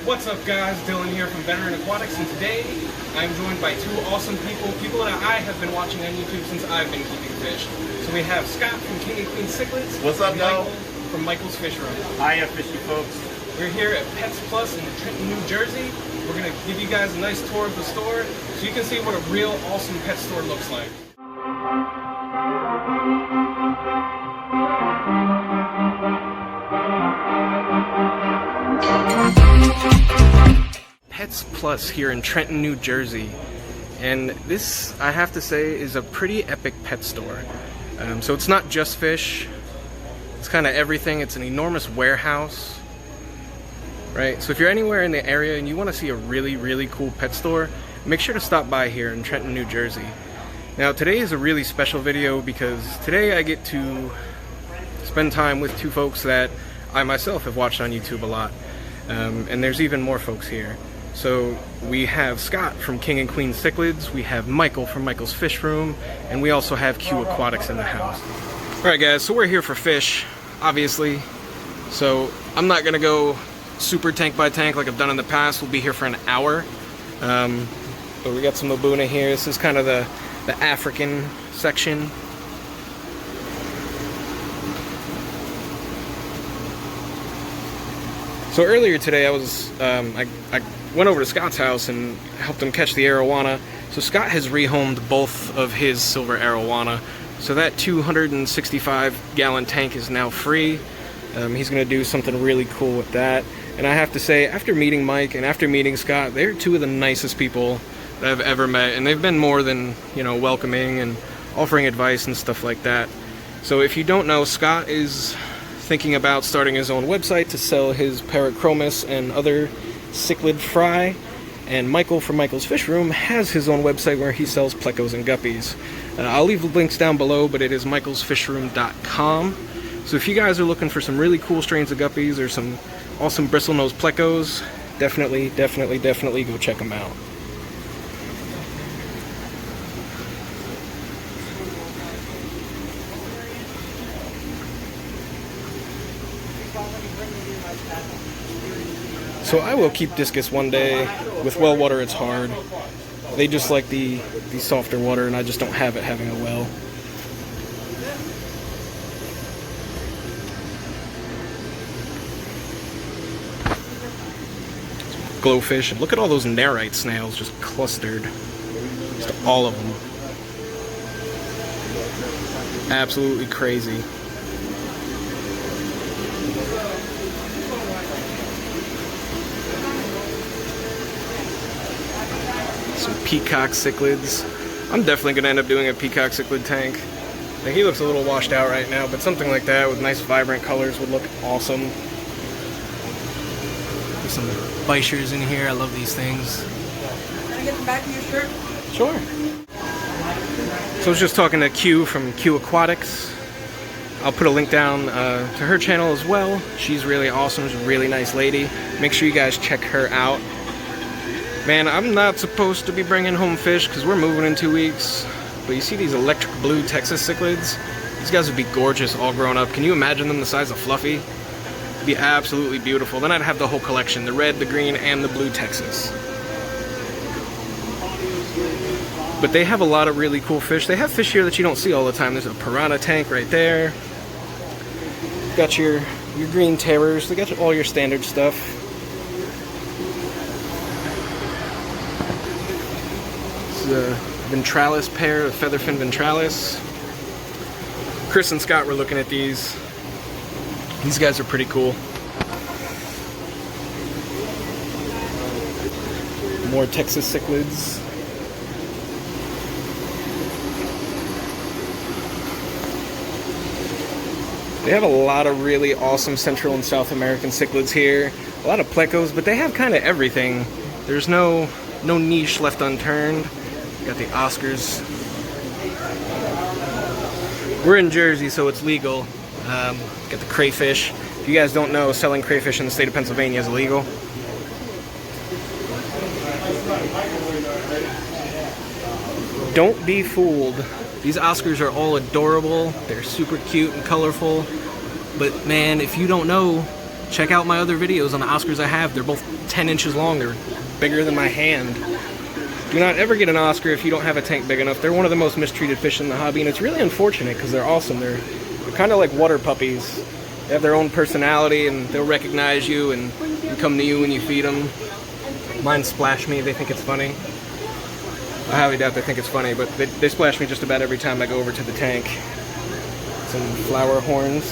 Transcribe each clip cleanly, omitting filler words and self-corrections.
What's up guys, Dylan here from Veteran Aquatics, and today I'm joined by two awesome people that I have been watching on YouTube since I've been keeping fish. So we have Scott from King and Queen Cichlids. What's up, y'all? From Michael's Fish Room. Hiya, fishy folks. We're here at Pets Plus in Trenton, New Jersey. We're going to give you guys a nice tour of the store so you can see what a real awesome pet store looks like. Pets Plus here in Trenton, New Jersey, and this, I have to say, is a pretty epic pet store. So it's not just fish, it's kind of everything. It's an enormous warehouse, right? So if you're anywhere in the area and you want to see a really cool pet store, make sure to stop by here in Trenton, New Jersey. Now today is a really special video because today I get to spend time with two folks that I myself have watched on YouTube a lot, and there's even more folks here. So we have Scott from King and Queen Cichlids, we have Michael from Michael's Fish Room, and we also have Q Aquatics in the house. Alright guys, so we're here for fish, obviously. So I'm not going to go super tank by tank like I've done in the past. We'll be here for an hour. But we got some Lobuna here. This is kind of the African section. So earlier today I went over to Scott's house and helped him catch the arowana. So Scott has rehomed both of his silver arowana. So that 265-gallon tank is now free. He's going to do something really cool with that. And I have to say, after meeting Mike and after meeting Scott, they're two of the nicest people that I've ever met. And they've been more than, you know, welcoming and offering advice and stuff like that. So if you don't know, Scott is thinking about starting his own website to sell his Parachromis and other cichlid fry, and Michael from Michael's Fish Room has his own website where he sells plecos and guppies. I'll leave the links down below, but it is michaelsfishroom.com. So if you guys are looking for some really cool strains of guppies or some awesome bristlenose plecos, definitely go check them out. So I will keep discus one day. With well water it's hard. They just like the softer water, and I just don't have it having a well. Glowfish. Look at all those narite snails just clustered. Just all of them. Absolutely crazy. Some peacock cichlids. I'm definitely going to end up doing a peacock cichlid tank. Now, he looks a little washed out right now, but something like that with nice vibrant colors would look awesome. There's some bichers in here. I love these things. Can I get the back of your shirt? Sure. So I was just talking to Q from Q Aquatics. I'll put a link down to her channel as well. She's really awesome. She's a really nice lady. Make sure you guys check her out. Man, I'm not supposed to be bringing home fish because we're moving in 2 weeks. But you see these electric blue Texas cichlids? These guys would be gorgeous all grown up. Can you imagine them the size of Fluffy? It'd be absolutely beautiful. Then I'd have the whole collection, the red, the green, and the blue Texas. But they have a lot of really cool fish. They have fish here that you don't see all the time. There's a piranha tank right there. Got your green terrors. They got all your standard stuff. The ventralis pair, the featherfin ventralis. Chris and Scott were looking at these. These guys are pretty cool. More Texas cichlids. They have a lot of really awesome Central and South American cichlids here. A lot of plecos, but they have kind of everything. There's no niche left unturned. Got the Oscars. We're in Jersey, so it's legal. Got the crayfish. If you guys don't know, selling crayfish in the state of Pennsylvania is illegal. Don't be fooled. These Oscars are all adorable. They're super cute and colorful. But man, if you don't know, check out my other videos on the Oscars I have. They're both 10 inches long. They're bigger than my hand. Do not ever get an Oscar if you don't have a tank big enough. They're one of the most mistreated fish in the hobby, and it's really unfortunate because they're awesome. They're kind of like water puppies. They have their own personality, and they'll recognize you and come to you when you feed them. Mine splash me. They think it's funny. I highly doubt they think it's funny, but they splash me just about every time I go over to the tank. Some flower horns.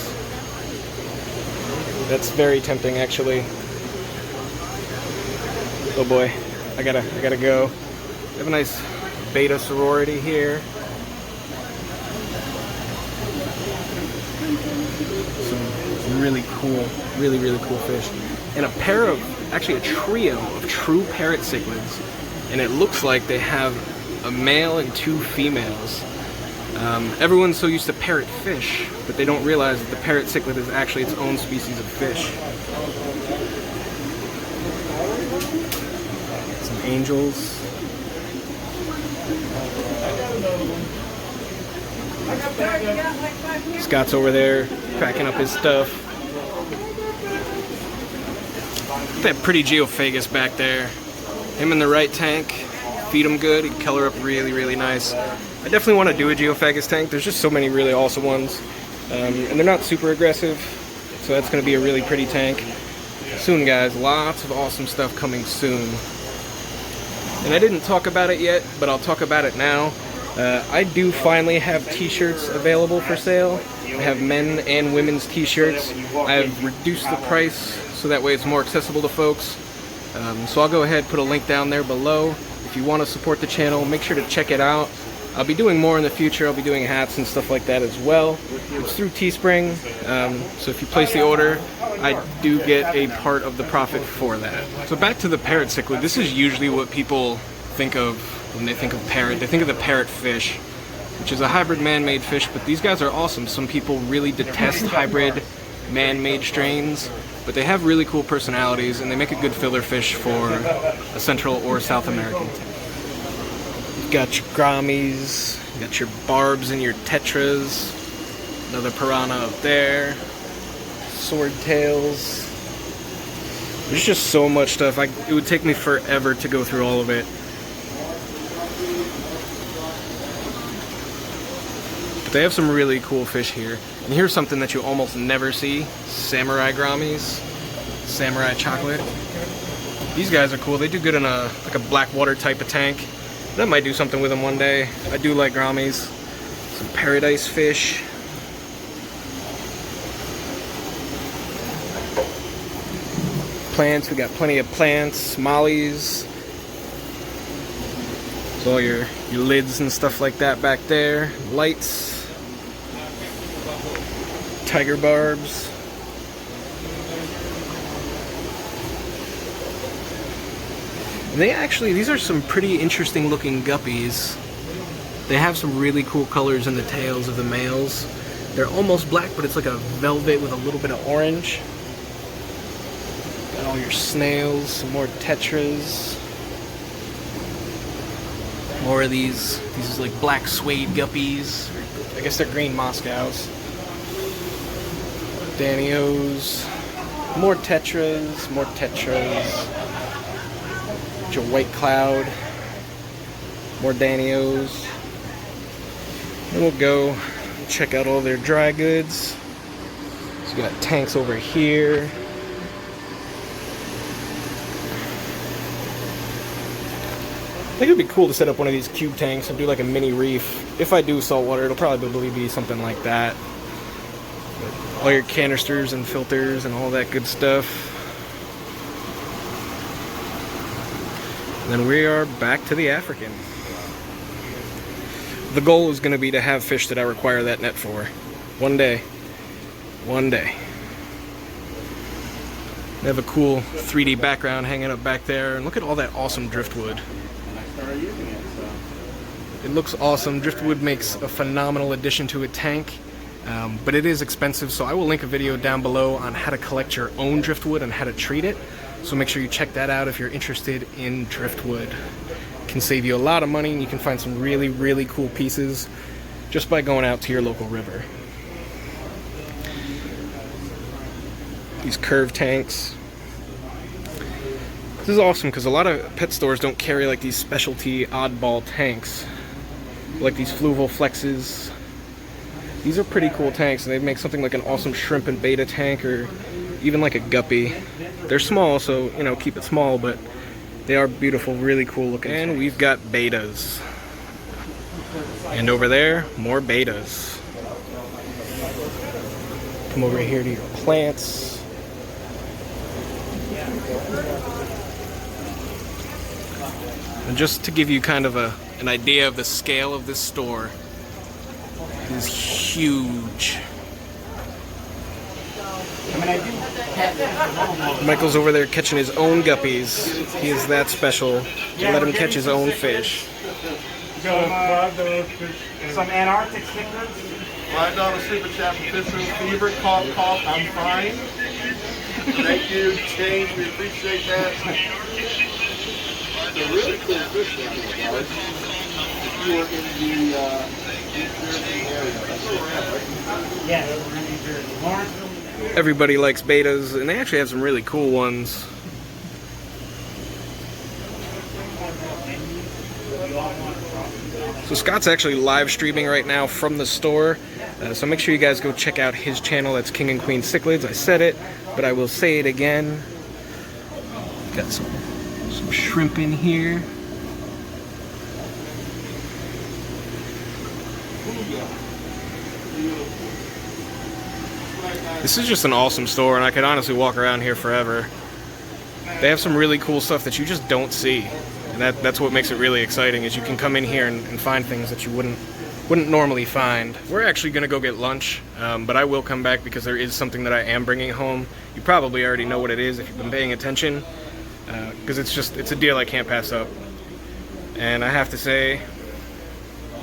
That's very tempting, actually. Oh boy, I gotta go. We have a nice beta sorority here. Some really cool, really cool fish. And actually a trio of true parrot cichlids. And it looks like they have a male and 2 females. Everyone's so used to parrot fish, but they don't realize that the parrot cichlid is actually its own species of fish. Some angels. Scott's over there cracking up his stuff. That pretty geophagus back there. Him in the right tank. Feed him good. He'd color up really nice. I definitely want to do a geophagus tank. There's just so many really awesome ones. And they're not super aggressive. So that's going to be a really pretty tank. Soon, guys. Lots of awesome stuff coming soon. And I didn't talk about it yet, but I'll talk about it now. I do finally have t-shirts available for sale. I have men and women's t-shirts. I've reduced the price so that way it's more accessible to folks. So I'll go ahead and put a link down there below. If you want to support the channel, make sure to check it out. I'll be doing more in the future. I'll be doing hats and stuff like that as well. It's through Teespring, so if you place the order, I do get a part of the profit for that. So back to the parrot cichlid. This is usually what people think of when they think of parrot. They think of the parrot fish, which is a hybrid man-made fish, but these guys are awesome. Some people really detest hybrid man-made strains, but they have really cool personalities, and they make a good filler fish for a Central or South American tank. You've got your grammies, you got your barbs and your tetras, another piranha up there, swordtails. There's just so much stuff. It would take me forever to go through all of it. But they have some really cool fish here. And here's something that you almost never see. Samurai grammies. Samurai chocolate. These guys are cool. They do good in like a black water type of tank. That might do something with them one day. I do like grammies. Some paradise fish. Plants. We got plenty of plants. Mollies. So all your lids and stuff like that back there. Lights. Tiger barbs. And these are some pretty interesting looking guppies. They have some really cool colors in the tails of the males. They're almost black, but it's like a velvet with a little bit of orange. Got all your snails, some more tetras. More of these like black suede guppies. I guess they're green Moscows. Danios. More tetras, more tetras. Your white cloud. More Danios. Then we'll go check out all their dry goods. So we got tanks over here. I think it'd be cool to set up one of these cube tanks and do like a mini reef. If I do saltwater, it'll probably be something like that. All your canisters and filters and all that good stuff. And then we are back to the African. The goal is going to be to have fish that I require that net for. One day. One day. They have a cool 3D background hanging up back there. And look at all that awesome driftwood. It looks awesome. Driftwood makes a phenomenal addition to a tank. But it is expensive, so I will link a video down below on how to collect your own driftwood and how to treat it. So make sure you check that out if you're interested in driftwood. It can save you a lot of money, and you can find some really cool pieces just by going out to your local river. these curved tanks. This is awesome because a lot of pet stores don't carry like these specialty oddball tanks, like these fluval flexes. These are pretty cool tanks, and they make something like an awesome shrimp and beta tank, or even like a guppy. They're small, so you know, keep it small, but they are beautiful, really cool looking. And we've got betas. And over there, more betas. Come over here to your plants. And just to give you kind of an idea of the scale of this store, it is huge. Michael's over there catching his own guppies. He is that special. Let him catch his own fish. Some Antarctic cichlids. $5 super chat for Fisher Fever. Cough, cough, I'm fine. Thank you, Change. We appreciate that. It's a really cool fish down here, guys. If you were in the New Jersey area, that's right? Yeah, we're in New Jersey. Lawrenceville. Everybody likes betas, and they actually have some really cool ones. So Scott's actually live streaming right now from the store, so make sure you guys go check out his channel. That's King and Queen Cichlids. I said it, but I will say it again. Got some shrimp in here. This is just an awesome store, and I could honestly walk around here forever. They have some really cool stuff that you just don't see, and that's what makes it really exciting. Is you can come in here and find things that you wouldn't normally find. We're actually gonna go get lunch, but I will come back because there is something that I am bringing home. You probably already know what it is if you've been paying attention, because it's a deal I can't pass up. And I have to say,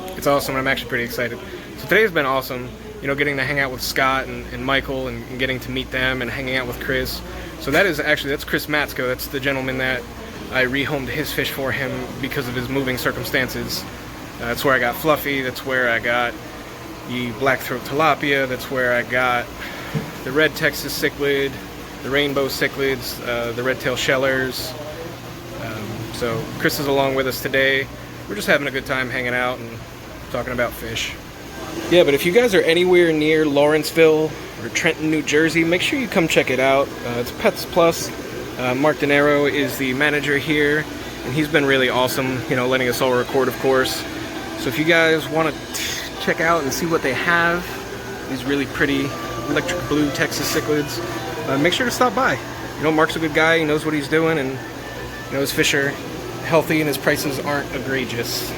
it's awesome. I'm actually pretty excited. So today's been awesome. You know, getting to hang out with Scott and Michael and getting to meet them and hanging out with Chris. So that's Chris Matsko. That's the gentleman that I rehomed his fish for him because of his moving circumstances. That's where I got Fluffy. That's where I got the black-throat tilapia. That's where I got the red Texas cichlid, the rainbow cichlids, the red-tailed shellers. So Chris is along with us today. We're just having a good time hanging out and talking about fish. Yeah, but if you guys are anywhere near Lawrenceville or Trenton, New Jersey, make sure you come check it out. It's Pets Plus. Mark De Niro is the manager here, and he's been really awesome, you know, letting us all record, of course. So if you guys want to check out and see what they have, these really pretty electric blue Texas cichlids, make sure to stop by. You know, Mark's a good guy. He knows what he's doing, and you know, his fish are healthy and his prices aren't egregious.